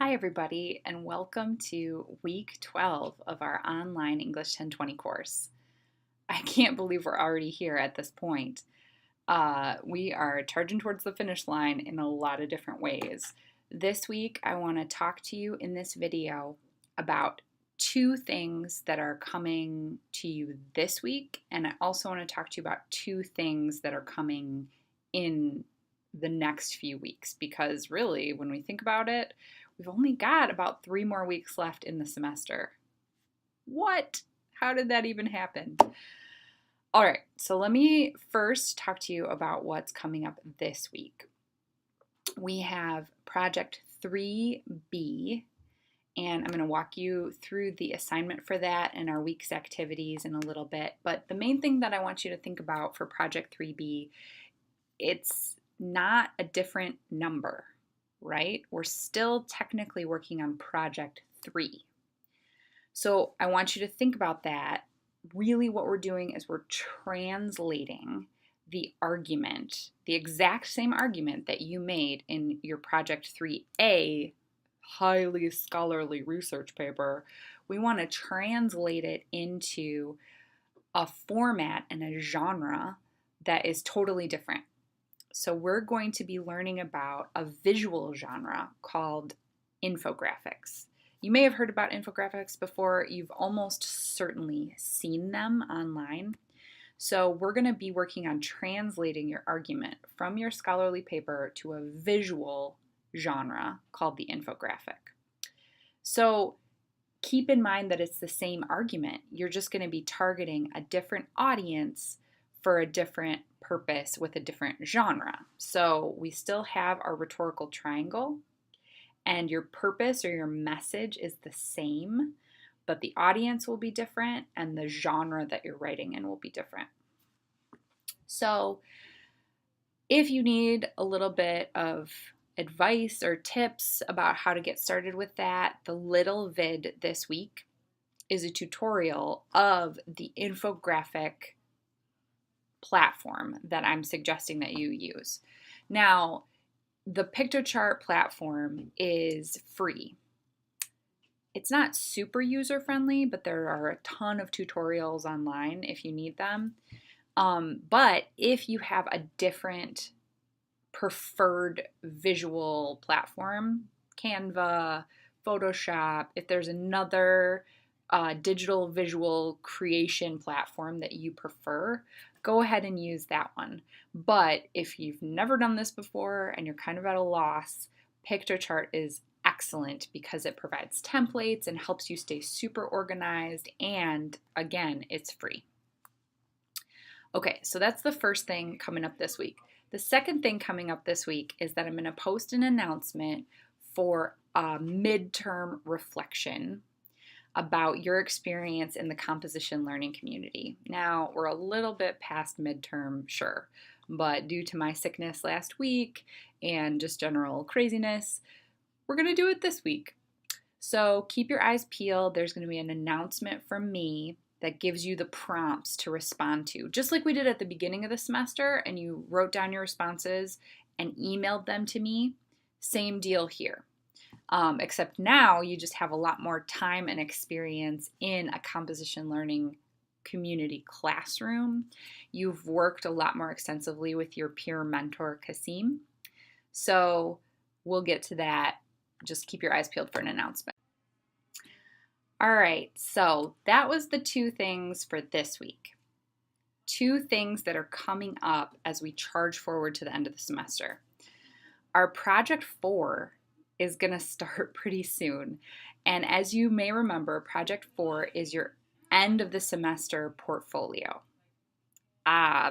Hi, everybody, and welcome to week 12 of our online English 1020 course. I can't believe we're already here at this point. We are charging towards the finish line in a lot of different ways. This week, I want to talk to you in this video about two things that are coming to you this week, and I also want to talk to you about two things that are coming in the next few weeks, because really, when we think about it, we've only got about 3 more weeks left in the semester. What? How did that even happen? All right, so let me first talk to you about what's coming up this week. We have Project 3B, and I'm going to walk you through the assignment for that and our week's activities in a little bit. But the main thing that I want you to think about for Project 3B, it's not a different number, right? We're still technically working on Project 3. So I want you to think about that. Really, what we're doing is we're translating the argument, the exact same argument that you made in your Project 3A highly scholarly research paper. We want to translate it into a format and a genre that is totally different. So we're going to be learning about a visual genre called infographics. You may have heard about infographics before. You've almost certainly seen them online. So we're going to be working on translating your argument from your scholarly paper to a visual genre called the infographic. So keep in mind that it's the same argument. You're just going to be targeting a different audience for a different purpose with a different genre. So we still have our rhetorical triangle, and your purpose or your message is the same, but the audience will be different and the genre that you're writing in will be different. So if you need a little bit of advice or tips about how to get started with that, the little vid this week is a tutorial of the infographic platform that I'm suggesting that you use. Now, the Piktochart platform is free. It's not super user-friendly, but there are a ton of tutorials online if you need them. But if you have a different preferred visual platform, Canva, Photoshop, if there's another digital visual creation platform that you prefer, go ahead and use that one. But if you've never done this before and you're kind of at a loss, Piktochart is excellent because it provides templates and helps you stay super organized, and again, it's free. Okay, so that's the first thing coming up this week. The second thing coming up this week is that I'm going to post an announcement for a midterm reflection about your experience in the composition learning community. Now, we're a little bit past midterm, sure, but due to my sickness last week and just general craziness, we're going to do it this week. So keep your eyes peeled. There's going to be an announcement from me that gives you the prompts to respond to, just like we did at the beginning of the semester, and you wrote down your responses and emailed them to me. Same deal here. Except now you just have a lot more time and experience in a composition learning community classroom. You've worked a lot more extensively with your peer mentor, Kasim. So we'll get to that. Just keep your eyes peeled for an announcement. All right, so that was the two things for this week. Two things that are coming up as we charge forward to the end of the semester. Our Project 4 is going to start pretty soon. And as you may remember, Project 4 is your end of the semester portfolio.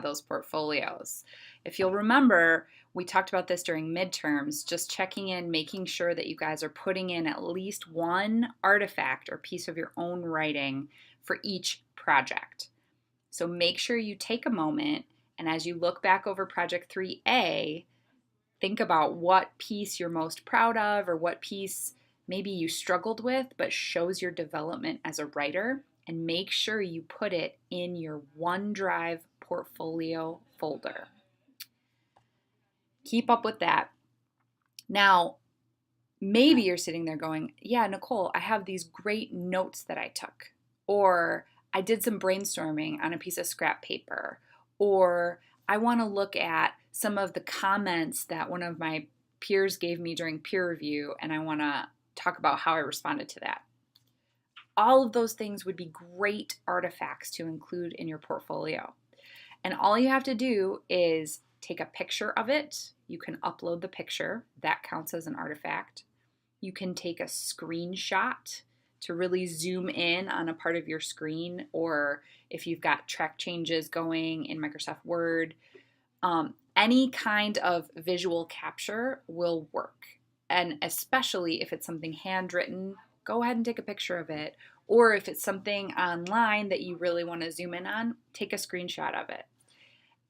Those portfolios. If you'll remember, we talked about this during midterms, just checking in, making sure that you guys are putting in at least one artifact or piece of your own writing for each project. So make sure you take a moment, and as you look back over Project 3A, think about what piece you're most proud of or what piece maybe you struggled with but shows your development as a writer, and make sure you put it in your OneDrive portfolio folder. Keep up with that. Now, Maybe you're sitting there going, yeah, Nicole, I have these great notes that I took, or I did some brainstorming on a piece of scrap paper, or I want to look at some of the comments that one of my peers gave me during peer review, and I want to talk about how I responded to that. All of those things would be great artifacts to include in your portfolio. And all you have to do is take a picture of it. You can upload the picture. That counts as an artifact. You can take a screenshot to really zoom in on a part of your screen, or if you've got track changes going in Microsoft Word, any kind of visual capture will work. And especially if it's something handwritten, go ahead and take a picture of it. Or if it's something online that you really want to zoom in on, take a screenshot of it.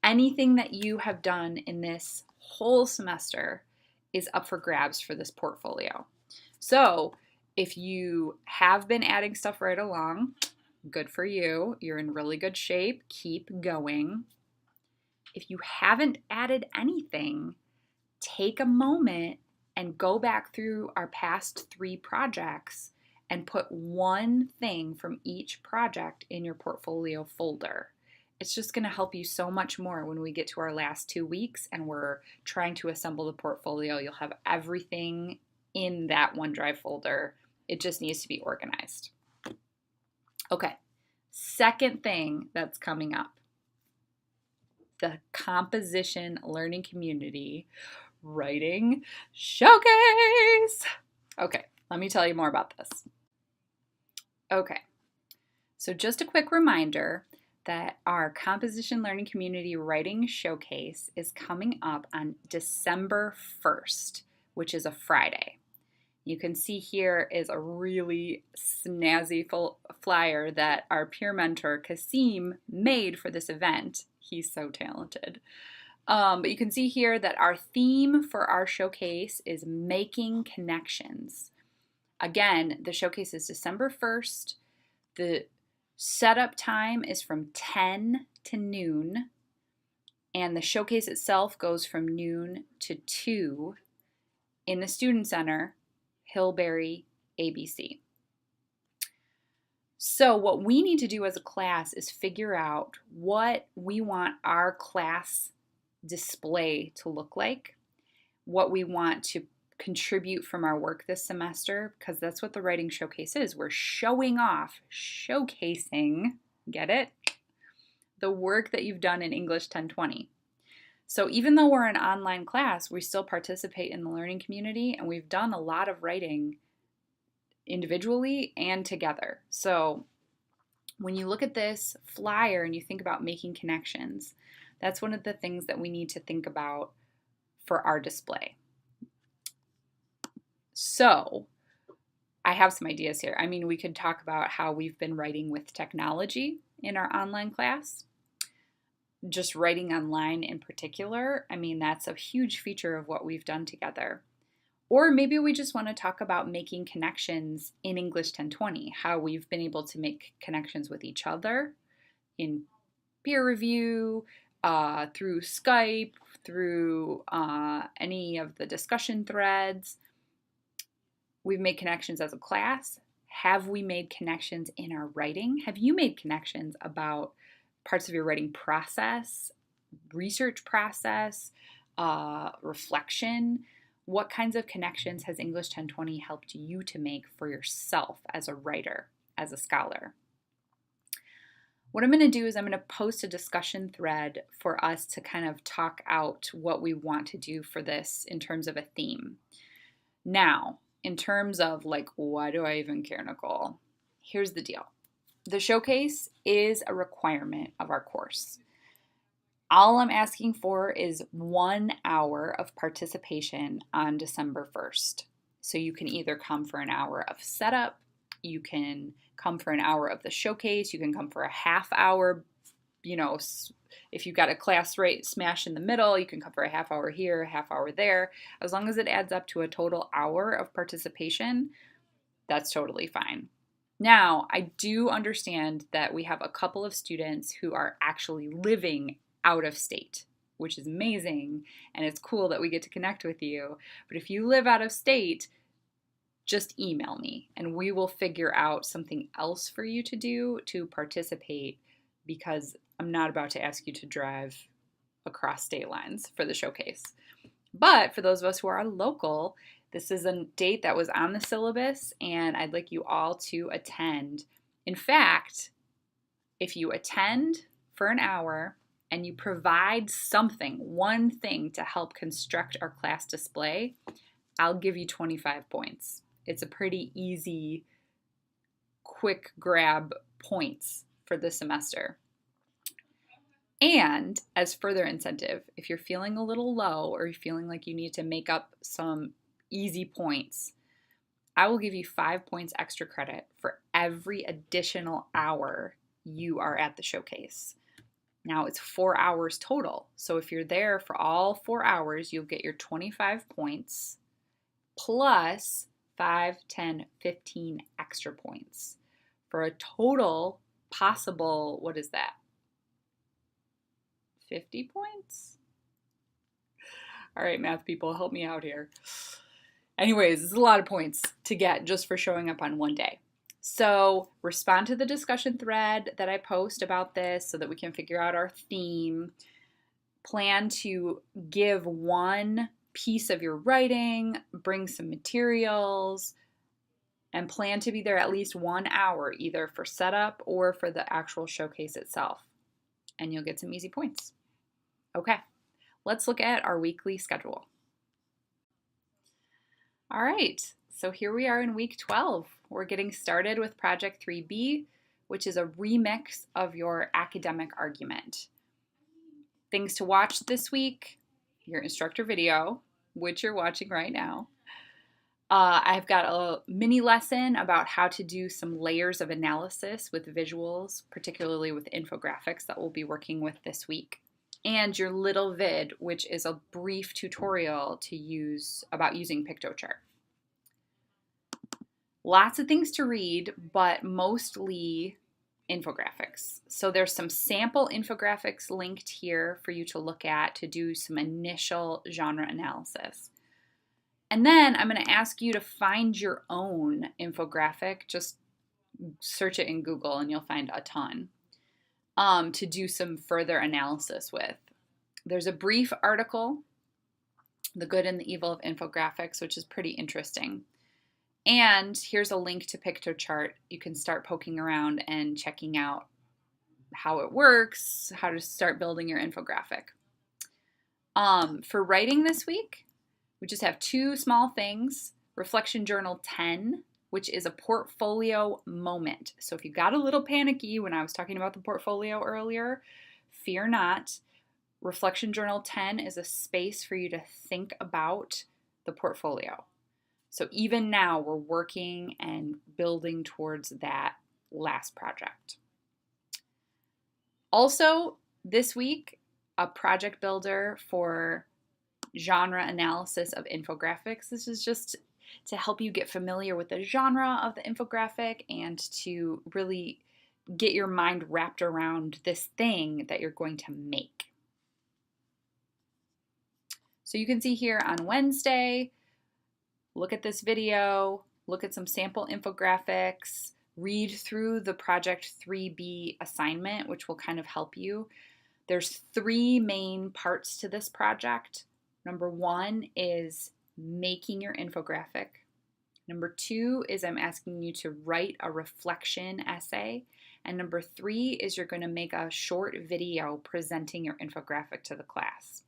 Anything that you have done in this whole semester is up for grabs for this portfolio. So if you have been adding stuff right along, good for you. You're in really good shape. Keep going. If you haven't added anything, take a moment and go back through our past 3 projects and put one thing from each project in your portfolio folder. It's just going to help you so much more when we get to our last 2 weeks and we're trying to assemble the portfolio. You'll have everything in that OneDrive folder. It just needs to be organized. Okay, second thing that's coming up, the Composition Learning Community Writing Showcase. Okay, let me tell you more about this. Okay, so just a quick reminder that our Composition Learning Community Writing Showcase is coming up on December 1st, which is a Friday. You can see here is a really snazzy flyer that our peer mentor, Kasim, made for this event. He's so talented. But you can see here that our theme for our showcase is making connections. Again, the showcase is December 1st. The setup time is from 10 to noon, and the showcase itself goes from noon to 2 in the Student Center, Hillberry, ABC. So what we need to do as a class is figure out what we want our class display to look like, what we want to contribute from our work this semester, because that's what the writing showcase is. We're showing off, showcasing, get it? The work that you've done in English 1020. So even though we're an online class, we still participate in the learning community, and we've done a lot of writing individually and together. So when you look at this flyer and you think about making connections, that's one of the things that we need to think about for our display. So I have some ideas here. I mean, we could talk about how we've been writing with technology in our online class. Just writing online in particular, I mean, that's a huge feature of what we've done together. Or maybe we just want to talk about making connections in English 1020, how we've been able to make connections with each other in peer review, through Skype, through any of the discussion threads. We've made connections as a class. Have we made connections in our writing? Have you made connections about parts of your writing process, research process, reflection? What kinds of connections has English 1020 helped you to make for yourself as a writer, as a scholar? What I'm going to do is I'm going to post a discussion thread for us to kind of talk out what we want to do for this in terms of a theme. Now, in terms of like, why do I even care, Nicole? Here's the deal. The showcase is a requirement of our course. All I'm asking for is 1 hour of participation on December 1st. So you can either come for an hour of setup, you can come for an hour of the showcase, you can come for a half hour, if you've got a class rate smash in the middle, you can come for a half hour here, a half hour there. As long as it adds up to a total hour of participation, that's totally fine. Now, I do understand that we have a couple of students who are actually living out of state, which is amazing, and it's cool that we get to connect with you. But if you live out of state, just email me and we will figure out something else for you to do to participate, because I'm not about to ask you to drive across state lines for the showcase. But for those of us who are local, this is a date that was on the syllabus and I'd like you all to attend. In fact, if you attend for an hour and you provide something, one thing to help construct our class display, I'll give you 25 points. It's a pretty easy, quick grab points for the semester. And as further incentive, if you're feeling a little low or you're feeling like you need to make up some easy points, I will give you 5 points extra credit for every additional hour you are at the showcase. Now it's 4 hours total. So if you're there for all 4 hours, you'll get your 25 points plus 5, 10, 15 extra points for a total possible, what is that? 50 points? All right, math people, help me out here. Anyways, it's a lot of points to get just for showing up on one day. So respond to the discussion thread that I post about this so that we can figure out our theme. Plan to give one piece of your writing, bring some materials, and plan to be there at least 1 hour, either for setup or for the actual showcase itself. And you'll get some easy points. Okay, let's look at our weekly schedule. All right, so here we are in week 12. We're getting started with Project 3B, which is a remix of your academic argument. Things to watch this week: your instructor video, which you're watching right now. I've got a mini lesson about how to do some layers of analysis with visuals, particularly with infographics that we'll be working with this week. And your little vid, which is a brief tutorial to use about using Piktochart. Lots of things to read, but mostly infographics. So there's some sample infographics linked here for you to look at to do some initial genre analysis. And then I'm going to ask you to find your own infographic. Just search it in Google and you'll find a ton to do some further analysis with. There's a brief article, The Good and the Evil of Infographics, which is pretty interesting. And here's a link to Piktochart. You can start poking around and checking out how it works, how to start building your infographic. For writing this week, we just have 2 small things. Reflection Journal 10, which is a portfolio moment. So if you got a little panicky when I was talking about the portfolio earlier, fear not. Reflection Journal 10 is a space for you to think about the portfolio. So even now, we're working and building towards that last project. Also, this week, a project builder for genre analysis of infographics. This is just to help you get familiar with the genre of the infographic and to really get your mind wrapped around this thing that you're going to make. So you can see here on Wednesday, look at this video, look at some sample infographics, read through the Project 3B assignment, which will kind of help you. There's 3 main parts to this project. Number 1 is making your infographic. Number 2 is I'm asking you to write a reflection essay. And number 3 is you're going to make a short video presenting your infographic to the class.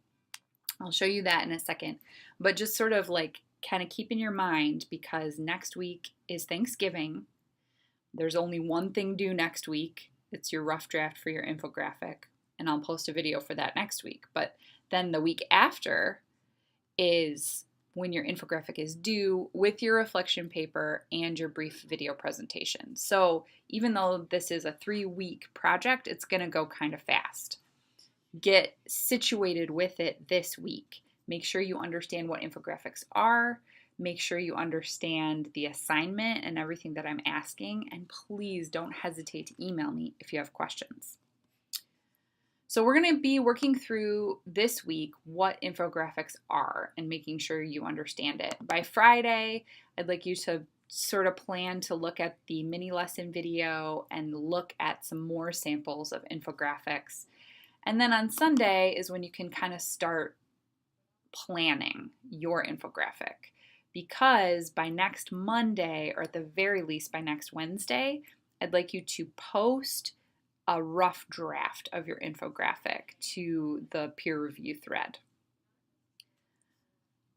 I'll show you that in a second, but just sort of like kind of keep in your mind, because next week is Thanksgiving. There's only one thing due next week. It's your rough draft for your infographic, and I'll post a video for that next week. But then the week after is when your infographic is due with your reflection paper and your brief video presentation. So even though this is a 3-week project, it's going to go kind of fast. Get situated with it this week. Make sure you understand what infographics are. Make sure you understand the assignment and everything that I'm asking. And please don't hesitate to email me if you have questions. So we're going to be working through this week what infographics are and making sure you understand it. By Friday, I'd like you to sort of plan to look at the mini lesson video and look at some more samples of infographics. And then on Sunday is when you can kind of start planning your infographic, because by next Monday, or at the very least by next Wednesday, I'd like you to post a rough draft of your infographic to the peer review thread.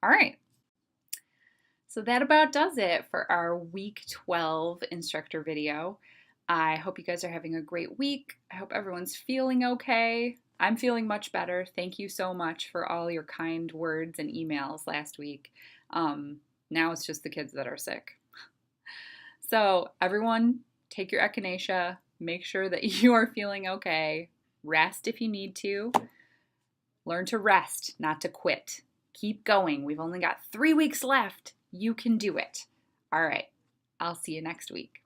All right. So that about does it for our week 12 instructor video. I hope you guys are having a great week. I hope everyone's feeling okay. I'm feeling much better. Thank you so much for all your kind words and emails last week. Now it's just the kids that are sick. So everyone, take your echinacea. Make sure that you are feeling okay. Rest if you need to. Learn to rest, not to quit. Keep going. We've only got 3 weeks left. You can do it. All right. I'll see you next week.